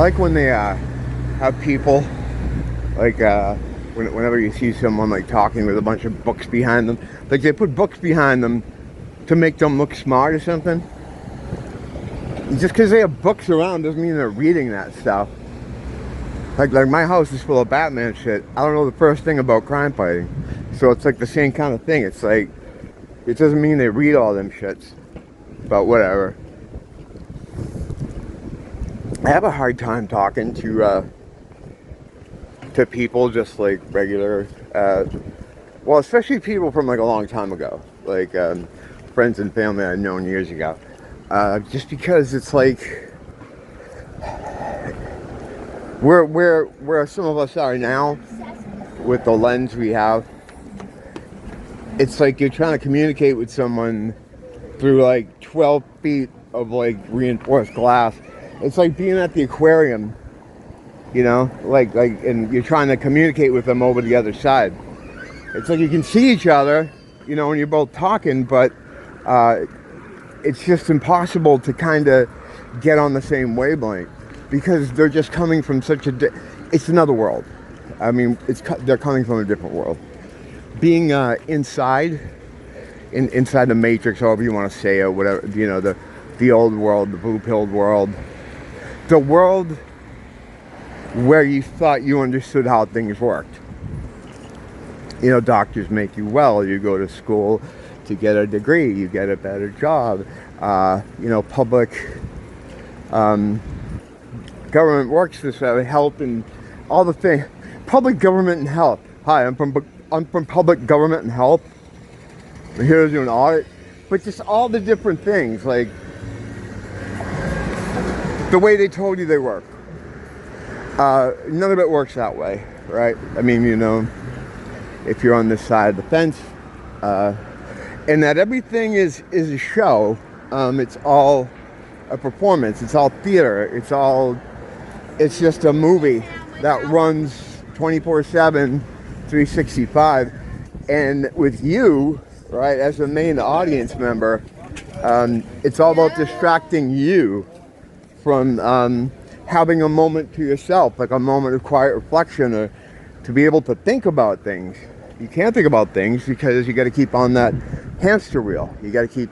like when they have people like whenever you see someone like talking with a bunch of books behind them, like they put books behind them to make them look smart or something. Just because they have books around doesn't mean they're reading that stuff. Like my house is full of Batman shit. I don't know the first thing about crime fighting, so it's like the same kind of thing. It's like, it doesn't mean they read all them shits, but whatever. I have a hard time talking to people just like regular, well, especially people from like a long time ago, like friends and family I've known years ago, just because it's like where some of us are now with the lens we have. It's like you're trying to communicate with someone through like 12 feet of like reinforced glass. It's like being at the aquarium, you know, like, and you're trying to communicate with them over the other side. It's like you can see each other, you know, when you're both talking, but it's just impossible to kind of get on the same wavelength because they're just coming from such a, it's another world. I mean, they're coming from a different world. Being inside the Matrix, however you want to say it, whatever, you know, the old world, the blue-pilled world, the world where you thought you understood how things worked. You know, doctors make you well, you go to school to get a degree, you get a better job, you know, public government works this way, health and all the things. Public government and health. Hi, I'm from public government and health. I'm here to do an audit. But just all the different things, like the way they told you they work. None of it works that way, right? I mean, you know, if you're on this side of the fence, and that everything is a show. It's all a performance. It's all theater. It's just a movie that runs 24/7, 365. And with you, right, as the main audience member, it's all about distracting you from having a moment to yourself, like a moment of quiet reflection, or to be able to think about things. You can't think about things because you got to keep on that hamster wheel. You got to keep,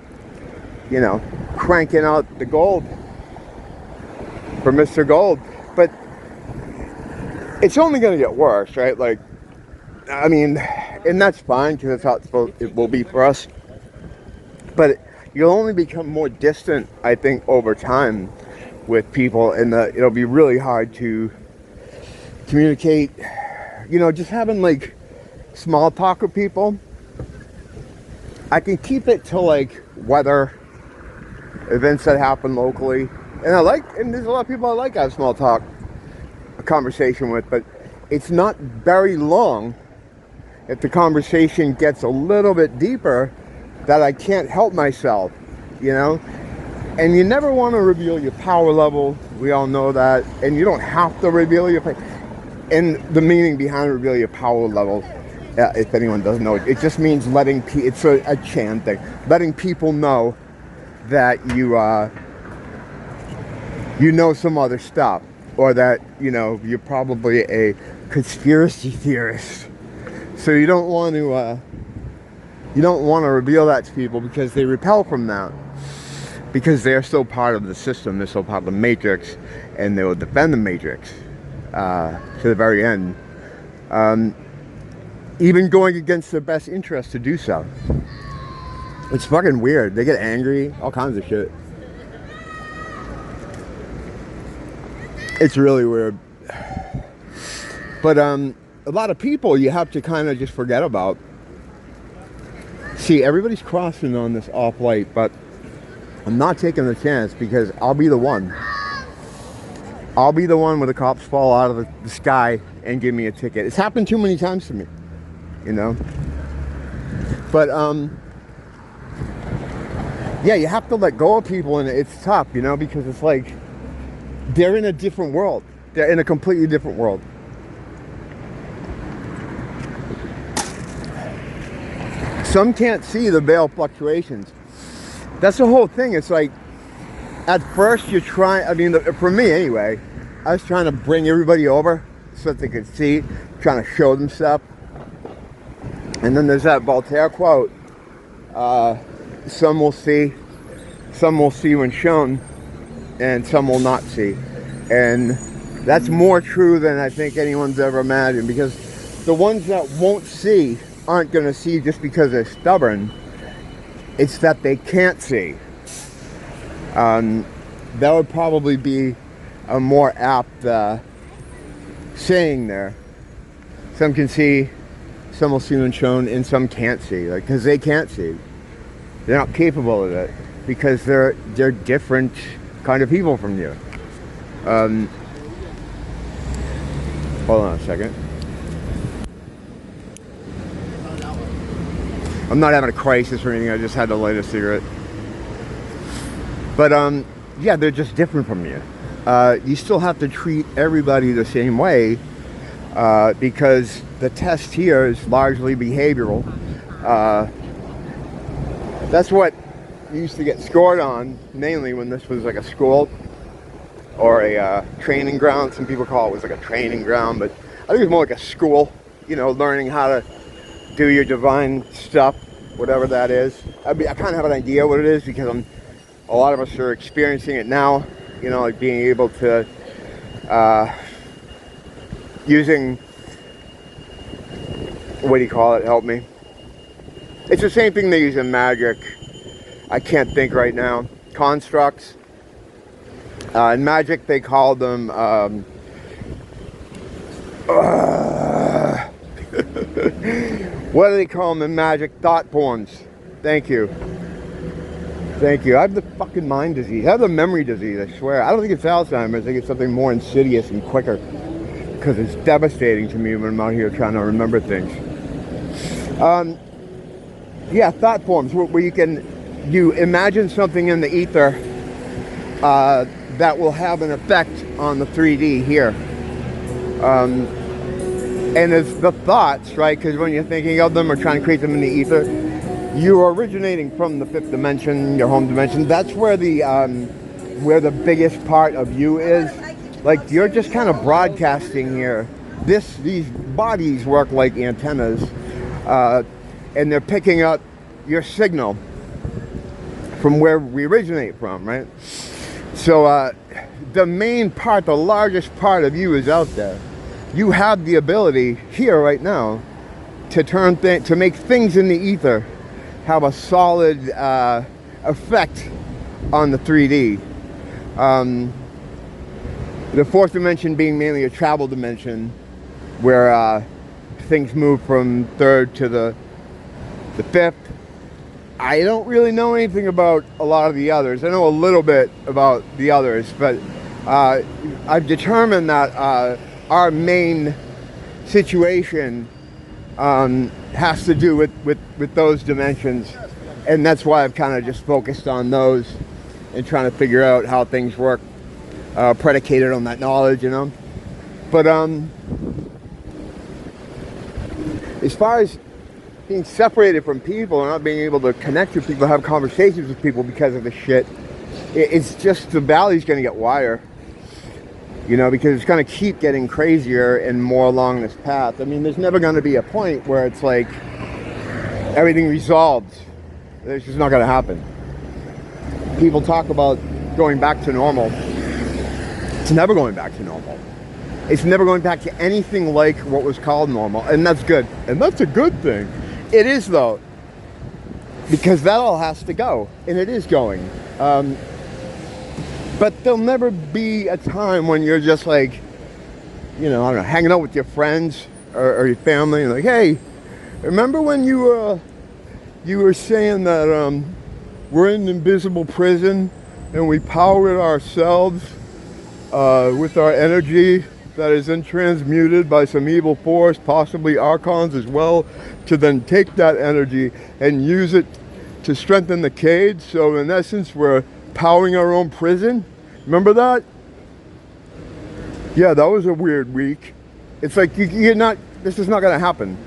you know, cranking out the gold for Mr. Gold. But it's only going to get worse, right? Like, I mean, and that's fine because that's how it will be for us. But you'll only become more distant, I think, over time with people, and it'll be really hard to communicate. You know, just having like small talk with people, I can keep it to like weather, events that happen locally, and there's a lot of people I like to have small talk, a conversation with, but it's not very long if the conversation gets a little bit deeper that I can't help myself, you know. And you never want to reveal your power level. We all know that. And you don't have to reveal your... And the meaning behind reveal your power level, if anyone doesn't know, it just means letting... It's a Chan thing. Letting people know that you know some other stuff. Or that, you know, you're probably a conspiracy theorist. So you don't want to reveal that to people because they repel from that. Because they're still part of the system, they're still part of the Matrix, and they will defend the Matrix to the very end. Even going against their best interest to do so. It's fucking weird. They get angry, all kinds of shit. It's really weird. But a lot of people you have to kind of just forget about. See, everybody's crossing on this off-light, but I'm not taking the chance because I'll be the one. I'll be the one where the cops fall out of the sky and give me a ticket. It's happened too many times to me, you know. But yeah, you have to let go of people, and it's tough, you know, because it's like they're in a different world. They're in a completely different world. Some can't see the veil fluctuations. That's the whole thing. It's like, at first you're trying, I mean, for me anyway, I was trying to bring everybody over so that they could see, trying to show them stuff. And then there's that Voltaire quote, some will see when shown, and some will not see. And that's more true than I think anyone's ever imagined, because the ones that won't see aren't going to see just because they're stubborn. It's that they can't see. That would probably be a more apt saying there. Some can see, some will see when shown, and some can't see, like, because they can't see. They're not capable of it because they're different kind of people from you. Hold on a second. I'm not having a crisis or anything. I just had to light a cigarette. But yeah, they're just different from you. You still have to treat everybody the same way because the test here is largely behavioral. That's what you used to get scored on, mainly when this was like a school or a training ground. Some people call it was like a training ground, but I think it's more like a school, you know, learning how to do your divine stuff, whatever that is. I kind of have an idea what it is because a lot of us are experiencing it now, you know, like being able to, using, what do you call it, help me. It's the same thing they use in magic. I can't think right now. Constructs. In magic they call them, what do they call them in magic? Thought forms. Thank you. Thank you. I have the fucking mind disease. I have the memory disease, I swear. I don't think it's Alzheimer's. I think it's something more insidious and quicker. Because it's devastating to me when I'm out here trying to remember things. Yeah, thought forms, where you imagine something in the ether that will have an effect on the 3D here. And it's the thoughts, right? Because when you're thinking of them or trying to create them in the ether, you're originating from the fifth dimension, your home dimension. That's where the biggest part of you is. Like, you're just kind of broadcasting here. These bodies work like antennas, and they're picking up your signal from where we originate from, right? So the main part, the largest part of you is out there. You have the ability here right now to make things in the ether have a solid effect on the 3D. The fourth dimension being mainly a travel dimension where things move from third to the fifth. I don't really know anything about a lot of the others. I know a little bit about the others, but I've determined that our main situation has to do with those dimensions, and that's why I've kind of just focused on those and trying to figure out how things work, predicated on that knowledge, you know. But as far as being separated from people and not being able to connect with people, have conversations with people because of the shit, it's just the valley's going to get wider, you know, because it's going to keep getting crazier and more along this path. I mean, there's never going to be a point where it's like everything resolved. It's just not going to happen. People talk about going back to normal. It's never going back to normal. It's never going back to anything like what was called normal, and that's good. And that's a good thing. It is, though, because that all has to go, and it is going. But there'll never be a time when you're just like, you know, I don't know, hanging out with your friends or your family, and like, hey, remember when you were saying that we're in an invisible prison and we power it ourselves with our energy that is then transmuted by some evil force, possibly archons as well, to then take that energy and use it to strengthen the cage. So in essence, we're powering our own prison. Remember that? Yeah, that was a weird week. It's like you're not. This is not going to happen.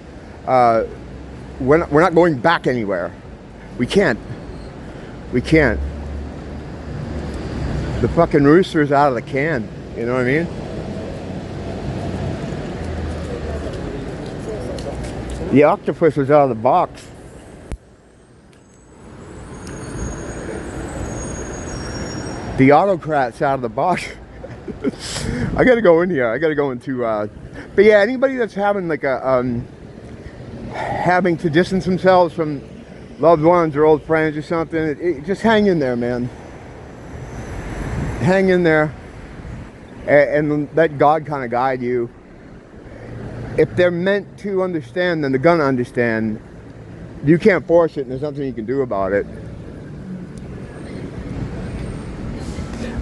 We're not going back anywhere. We can't. We can't. The fucking rooster's out of the can. You know what I mean? The octopus was out of the box. The autocrat's out of the box. I gotta go in here. I gotta go into, but yeah, anybody that's having like a, having to distance themselves from loved ones or old friends or something, just hang in there, man. Hang in there and let God kind of guide you. If they're meant to understand, then they're gonna understand. You can't force it, and there's nothing you can do about it.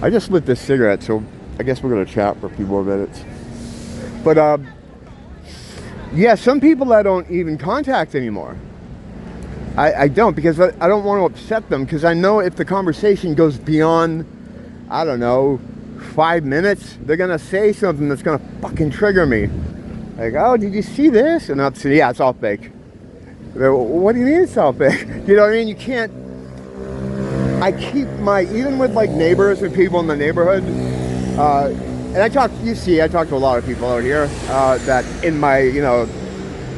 I just lit this cigarette, so I guess we're gonna chat for a few more minutes. But yeah, some people I don't even contact anymore. I don't, because I don't want to upset them, because I know if the conversation goes beyond, I don't know, 5 minutes, they're gonna say something that's gonna fucking trigger me. Like, oh, did you see this? And I'll say, yeah, it's all fake. What do you mean it's all fake? You know what I mean? You can't. I keep my, even with like neighbors and people in the neighborhood, and I talk to a lot of people out here that in my, you know,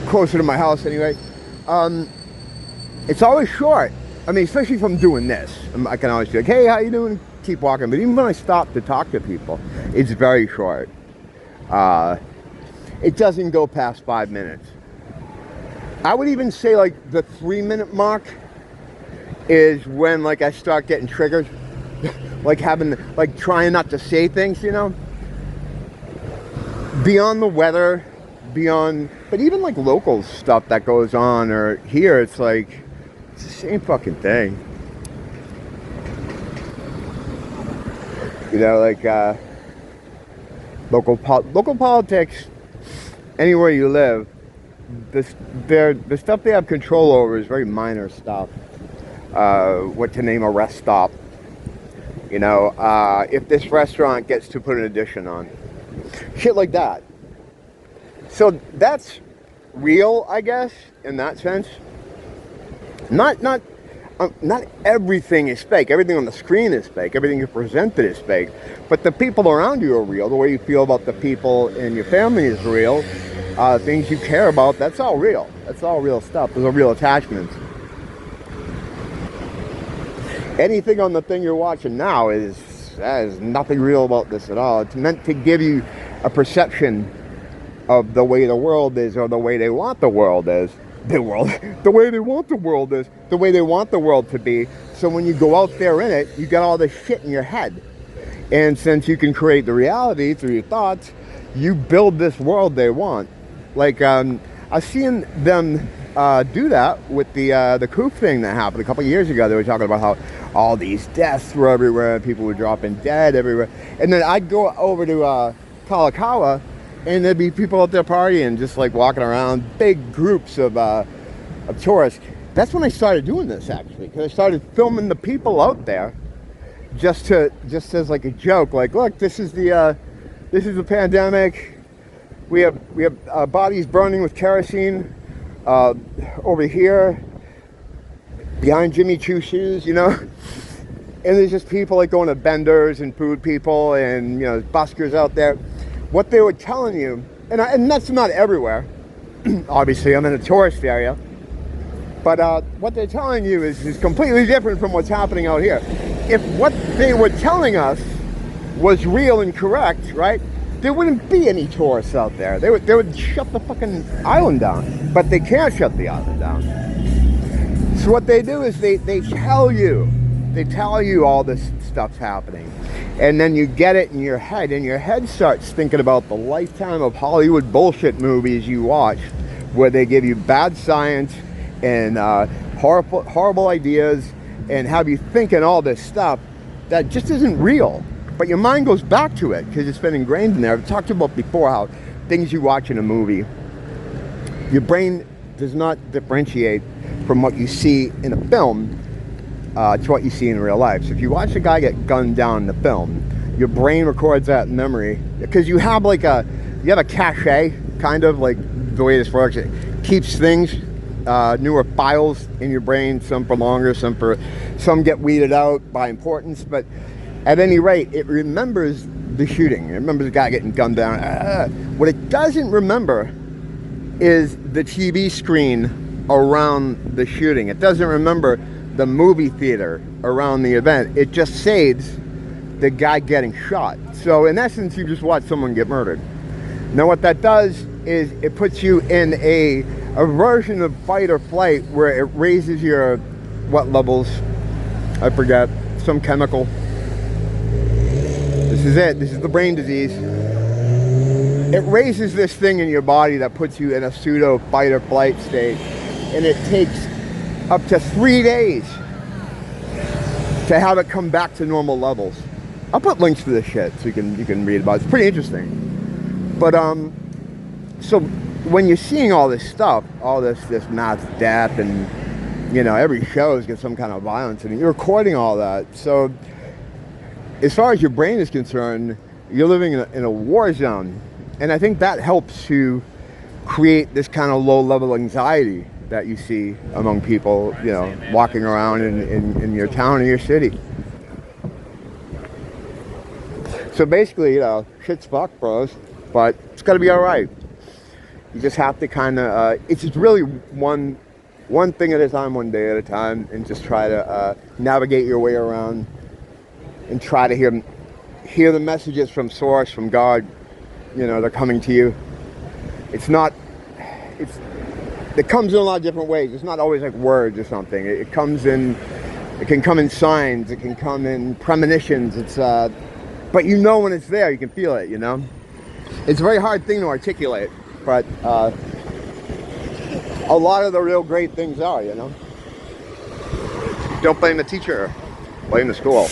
closer to my house anyway. It's always short. I mean, especially if I'm doing this, I can always be like, hey, how you doing? Keep walking. But even when I stop to talk to people, it's very short. It doesn't go past 5 minutes. I would even say like the 3-minute mark is when like I start getting triggered. like trying not to say things, you know? Beyond the weather, but even like local stuff that goes on, or here, it's like, it's the same fucking thing. You know, like local politics, anywhere you live, the stuff they have control over is very minor stuff. What to name a rest stop. You know, if this restaurant gets to put an addition on. Shit like that. So that's real, I guess, in that sense. Not everything is fake. Everything on the screen is fake. Everything you presented is fake. But the people around you are real. The way you feel about the people in your family is real. Things you care about, that's all real. That's all real stuff. Those are real attachments. Anything on the thing you're watching now there's nothing real about this at all. It's meant to give you a perception of the way the world is, or the way they want the world is. The way they want the world is, the way they want the world to be. So when you go out there in it, you got all this shit in your head. And since you can create the reality through your thoughts, you build this world they want. Like, I've seen them do that with the coup thing that happened a couple of years ago. They were talking about how all these deaths were everywhere, and people were dropping dead everywhere. And then I'd go over to Kalakaua, and there'd be people out there partying, just like walking around, big groups of tourists. That's when I started doing this, actually, because I started filming the people out there, just as like a joke. Like, look, this is the pandemic. We have bodies burning with kerosene over here, behind Jimmy Choo shoes, you know. And there's just people like going to vendors and food people, and you know, buskers out there. What they were telling you, and that's not everywhere. Obviously, I'm in a tourist area. But what they're telling you is completely different from what's happening out here. If what they were telling us was real and correct, right, there wouldn't be any tourists out there. They would shut the fucking island down. But they can't shut the island down. So what they do is they tell you all this stuff's happening. And then you get it in your head, and your head starts thinking about the lifetime of Hollywood bullshit movies you watch, where they give you bad science and horrible ideas, and have you thinking all this stuff that just isn't real. But your mind goes back to it because it's been ingrained in there. I've talked about before how things you watch in a movie, your brain does not differentiate from what you see in a film to what you see in real life. So if you watch a guy get gunned down in the film, your brain records that in memory, because you have a cache, kind of like the way this works. It keeps things, newer files in your brain, some for longer, some get weeded out by importance, but at any rate, it remembers the shooting. It remembers the guy getting gunned down. What it doesn't remember is the TV screen around the shooting. It doesn't remember the movie theater around the event. It just saves the guy getting shot. So in essence, you just watch someone get murdered. Now what that does is it puts you in a version of fight or flight where it raises your, what levels? I forget, some chemical. This is it, this is the brain disease. It raises this thing in your body that puts you in a pseudo fight or flight state, and it takes up to 3 days to have it come back to normal levels. I'll put links to this shit so you can read about it. It's pretty interesting. But so when you're seeing all this stuff, all this mass death, and you know, every show's got some kind of violence, and you're recording all that. So as far as your brain is concerned, you're living in a war zone. And I think that helps to create this kind of low-level anxiety that you see among people, you know, walking around in your town or your city. So basically, you know, shit's fucked, bros, but it's got to be all right. You just have to kind of, it's just really one thing at a time, one day at a time, and just try to navigate your way around and try to hear the messages from Source, from God. You know, they're coming to you. It comes in a lot of different ways. It's not always like words or something. It can come in signs. It can come in premonitions. But you know when it's there. You can feel it, you know. It's a very hard thing to articulate, but a lot of the real great things are, you know. Don't blame the teacher, blame the school.